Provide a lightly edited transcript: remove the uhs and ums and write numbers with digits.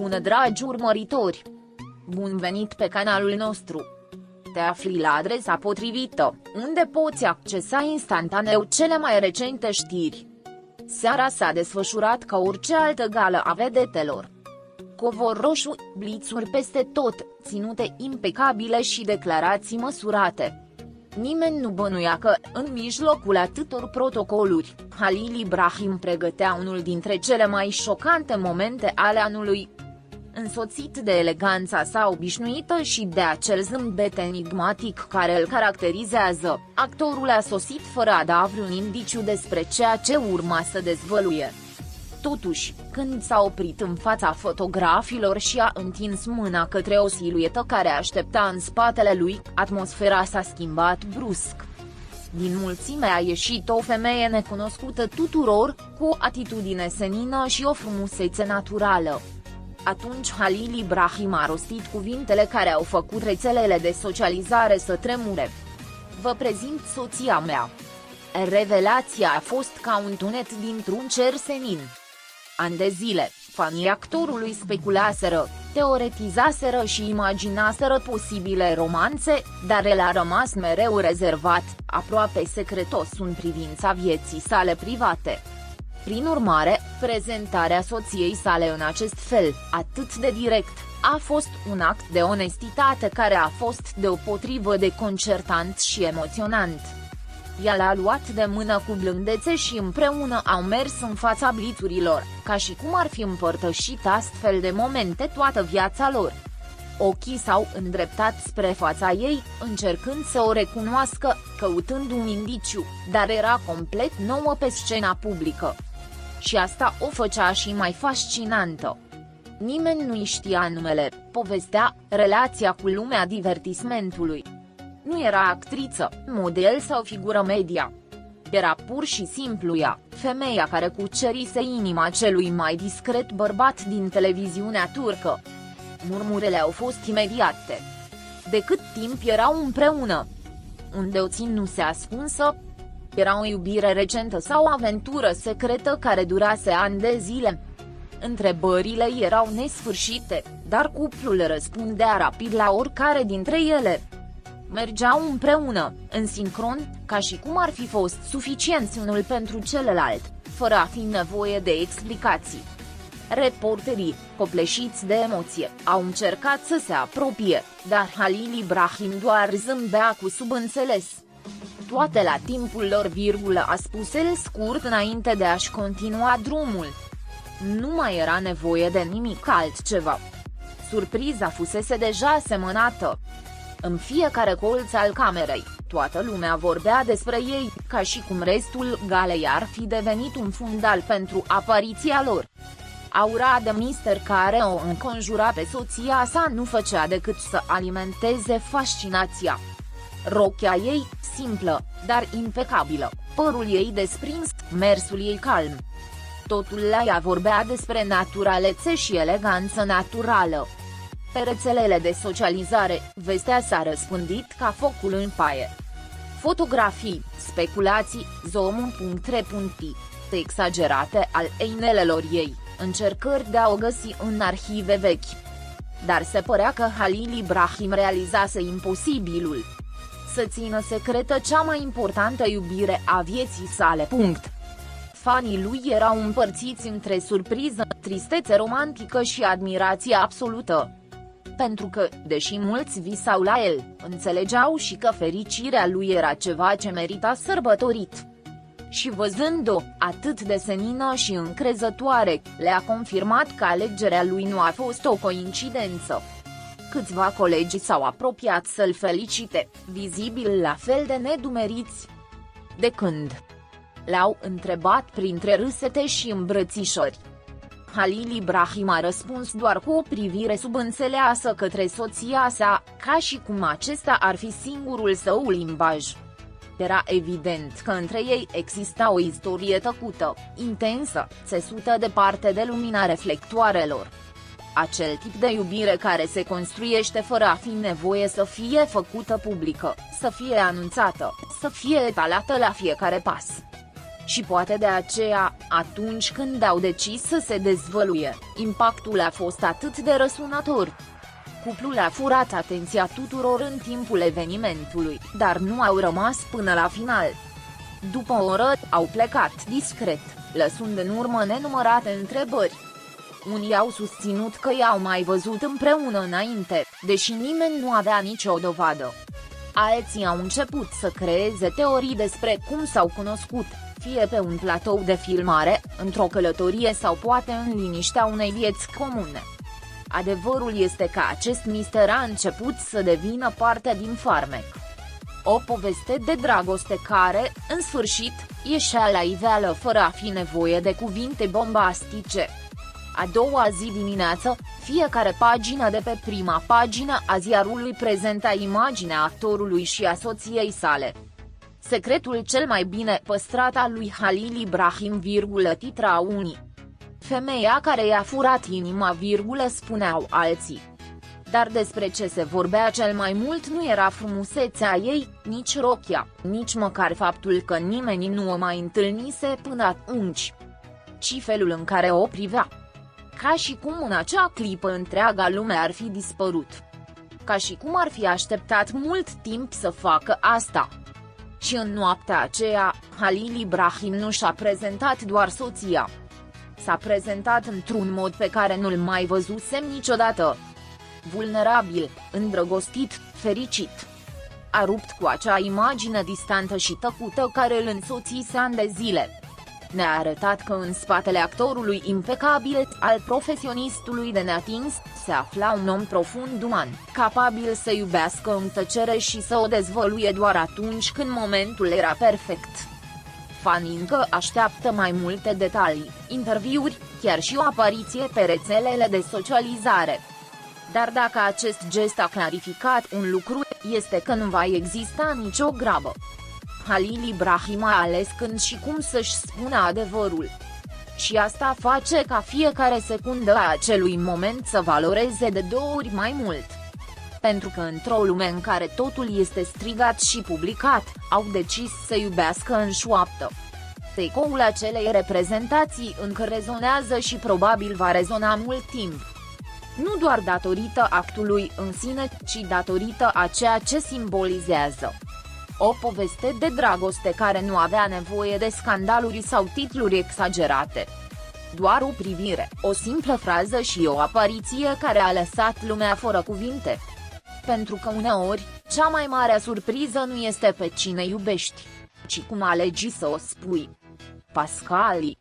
bună, dragi urmăritori! Bun venit pe canalul nostru! Te afli la adresa potrivită, unde poți accesa instantaneu cele mai recente știri. Seara s-a desfășurat ca orice altă gală a vedetelor. Covor roșu, blițuri peste tot, ținute impecabile și declarații măsurate. Nimeni nu bănuia că, în mijlocul atâtor protocoluri, Halil Ibrahim pregătea unul dintre cele mai șocante momente ale anului. Însoțit de eleganța sa obișnuită și de acel zâmbet enigmatic care îl caracterizează, actorul a sosit fără a da vreun indiciu despre ceea ce urma să dezvăluie. Totuși, când s-a oprit în fața fotografilor și a întins mâna către o siluetă care aștepta în spatele lui, atmosfera s-a schimbat brusc. Din mulțime a ieșit o femeie necunoscută tuturor, cu o atitudine senină și o frumusețe naturală. Atunci Halil Ibrahim a rostit cuvintele care au făcut rețelele de socializare să tremure. Vă prezint soția mea. Revelația a fost ca un tunet dintr-un cer senin. Ani de zile, fanii actorului speculaseră, teoretizaseră și imaginaseră posibile romanțe, dar el a rămas mereu rezervat, aproape secretos în privința vieții sale private. Prin urmare, prezentarea soției sale în acest fel, atât de direct, a fost un act de onestitate care a fost deopotrivă deconcertant și emoționant. Ea l-a luat de mână cu blândețe și împreună au mers în fața blițurilor, ca și cum ar fi împărtășit astfel de momente toată viața lor. Ochii s-au îndreptat spre fața ei, încercând să o recunoască, căutând un indiciu, dar era complet nouă pe scena publică. Și asta o făcea și mai fascinantă. Nimeni nu-i știa numele, povestea, relația cu lumea divertismentului. Nu era actriță, model sau figură media. Era pur și simplu ea, femeia care cucerise inima celui mai discret bărbat din televiziunea turcă. Murmurele au fost imediate. De cât timp erau împreună? Unde o ținuse ascunsă? Era o iubire recentă sau o aventură secretă care durase ani de zile? Întrebările erau nesfârșite, dar cuplul răspundea rapid la oricare dintre ele. Mergeau împreună, în sincron, ca și cum ar fi fost suficienți unul pentru celălalt, fără a fi nevoie de explicații. Reporterii, copleșiți de emoție, au încercat să se apropie, dar Halil Ibrahim doar zâmbea cu subînțeles. Toate la timpul lor, a spus el scurt înainte de a-și continua drumul. Nu mai era nevoie de nimic altceva. Surpriza fusese deja semănată. În fiecare colț al camerei, toată lumea vorbea despre ei, ca și cum restul galei ar fi devenit un fundal pentru apariția lor. Aura de mister care o înconjura pe soția sa nu făcea decât să alimenteze fascinația. Rochia ei, simplă, dar impecabilă, părul ei desprins, mersul ei calm. Totul la ea vorbea despre naturalețe și eleganță naturală. Pe rețelele de socializare, vestea s-a răspândit ca focul în paie. Fotografii, speculații, zoom.re.pi, exagerate al inelelor ei, încercări de a o găsi în arhive vechi. Dar se părea că Halil Ibrahim realizase imposibilul. Să țină secretă cea mai importantă iubire a vieții sale. Fanii lui erau împărțiți între surpriză, tristețe romantică și admirație absolută. Pentru că, deși mulți visau la el, înțelegeau și că fericirea lui era ceva ce merita sărbătorit. Și văzând-o, atât de senină și încrezătoare, le-a confirmat că alegerea lui nu a fost o coincidență. Câțiva colegi s-au apropiat să-l felicite, vizibil la fel de nedumeriți. De când? L-au întrebat printre râsete și îmbrățișări. Halil Ibrahim a răspuns doar cu o privire subînțeleasă către soția sa, ca și cum acesta ar fi singurul său limbaj. Era evident că între ei exista o istorie tăcută, intensă, țesută departe de lumina reflectoarelor. Acel tip de iubire care se construiește fără a fi nevoie să fie făcută publică, să fie anunțată, să fie etalată la fiecare pas. Și poate de aceea, atunci când au decis să se dezvăluie, impactul a fost atât de răsunător. Cuplul a furat atenția tuturor în timpul evenimentului, dar nu au rămas până la final. După o oră, au plecat discret, lăsând în urmă nenumărate întrebări. Unii au susținut că i-au mai văzut împreună înainte, deși nimeni nu avea nicio dovadă. Alții au început să creeze teorii despre cum s-au cunoscut, fie pe un platou de filmare, într-o călătorie sau poate în liniștea unei vieți comune. Adevărul este că acest mister a început să devină parte din farmec. O poveste de dragoste care, în sfârșit, ieșea la iveală fără a fi nevoie de cuvinte bombastice. A doua zi dimineață, fiecare pagină de pe prima pagină a ziarului prezenta imaginea actorului și a soției sale. Secretul cel mai bine păstrat al lui Halil Ibrahim, titrau unii. Femeia care i-a furat inima, spuneau alții. Dar despre ce se vorbea cel mai mult nu era frumusețea ei, nici rochia, nici măcar faptul că nimeni nu o mai întâlnise până atunci, ci felul în care o privea. Ca și cum în acea clipă întreaga lume ar fi dispărut. Ca și cum ar fi așteptat mult timp să facă asta. Și în noaptea aceea, Halil Ibrahim nu și-a prezentat doar soția. S-a prezentat într-un mod pe care nu-l mai văzusem niciodată. Vulnerabil, îndrăgostit, fericit. A rupt cu acea imagine distantă și tăcută care îl însoțise ani de zile. Ne-a arătat că în spatele actorului impecabil, al profesionistului de neatins, se afla un om profund uman, capabil să iubească în tăcere și să o dezvăluie doar atunci când momentul era perfect. Fanii încă așteaptă mai multe detalii, interviuri, chiar și o apariție pe rețelele de socializare. Dar dacă acest gest a clarificat un lucru, este că nu va exista nicio grabă. Halil Ibrahim a ales când și cum să-și spună adevărul. Și asta face ca fiecare secundă a acelui moment să valoreze de 2 ori mai mult. Pentru că într-o lume în care totul este strigat și publicat, au decis să iubească în șoaptă. Ecoul acelei reprezentații încă rezonează și probabil va rezona mult timp. Nu doar datorită actului în sine, ci datorită a ceea ce simbolizează. O poveste de dragoste care nu avea nevoie de scandaluri sau titluri exagerate. Doar o privire, o simplă frază și o apariție care a lăsat lumea fără cuvinte. Pentru că uneori, cea mai mare surpriză nu este pe cine iubești, ci cum alegi să o spui. Pascali.